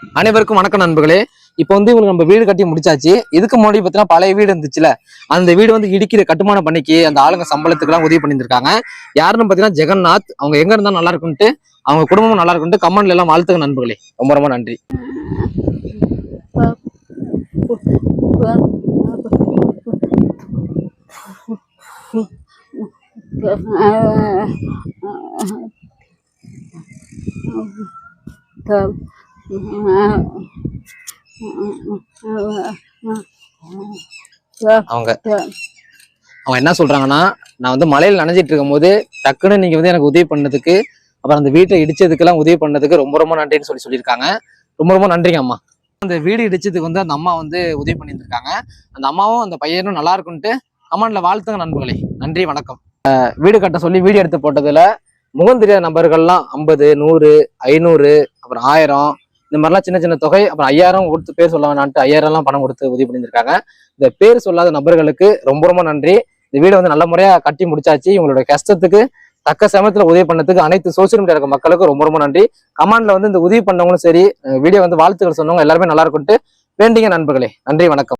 அனைவருக்கும் வணக்கம் நண்பர்களே. இப்போ வந்து இவங்களுக்கு நம்ம வீடு கட்டி முடிச்சாச்சு. இதுக்கு முன்னாடி பார்த்தீங்கன்னா பழைய வீடு இருந்துச்சுல, அந்த வீடு வந்து இடிக்கிற கட்டுமான பணிக்கு அந்த ஆளுங்க சம்பளத்துக்கு எல்லாம் உதவி பண்ணியிருக்காங்க. யாருன்னு பார்த்தீங்கன்னா ஜெகநாத். அவங்க எங்க இருந்தா நல்லா இருக்குன்ட்டு, அவங்க குடும்பமும் நல்லா இருக்குன்ட்டு கமெண்ட்ல எல்லாம் வாழ்த்துங்க நண்பர்களே. ரொம்ப ரொம்ப நன்றி. அவங்க அவங்க என்ன சொல்றாங்கன்னா, நான் வந்து மலையில நனைஞ்சிட்டு இருக்கும் போது டக்குன்னு நீங்க வந்து எனக்கு உதவி பண்ணதுக்கு, அப்புறம் அந்த வீட்டை இடிச்சதுக்கெல்லாம் உதவி பண்ணதுக்கு ரொம்ப ரொம்ப நன்றின்னு சொல்லியிருக்காங்க. ரொம்ப ரொம்ப நன்றிங்க அம்மா. அந்த வீடு இடிச்சதுக்கு வந்து அந்த அம்மா வந்து உதவி பண்ணியிருக்காங்க. அந்த அம்மாவும் அந்த பையனும் நல்லா இருக்குன்ட்டு கமெண்ட்ல வாழ்த்துங்க நண்பர்களே. நன்றி வணக்கம். வீடு கட்ட சொல்லி வீடியோ எடுத்து போட்டதுல முகம் தெரியாத நபர்கள்லாம் 50, 100, 500, அப்புறம் 1000 இந்த மாதிரிலாம் சின்ன சின்ன தொகை, அப்புறம் 5000 கொடுத்து பேர் சொல்ல வேணான்ட்டு 5000 பணம் கொடுத்து உதவி பண்ணியிருக்காங்க. இந்த பேர் சொல்லாத நபர்களுக்கு ரொம்ப ரொம்ப நன்றி. இந்த வீடு வந்து நல்ல முறையா கட்டி முடிச்சாச்சு. இவங்களோட கஷ்டத்துக்கு தக்க சமயத்துல உதவி பண்ணதுக்கு அனைத்து சோசியல் மீடியா இருக்க மக்களுக்கு ரொம்ப ரொம்ப நன்றி. கமெண்ட்ல வந்து இந்த உதவி பண்ணவங்களும் சரி, வீடியோ வந்து வாழ்த்துக்கள் சொன்னவங்க எல்லாருமே நல்லா இருக்குன்ட்டு வேண்டிங்க நண்பர்களே. நன்றி வணக்கம்.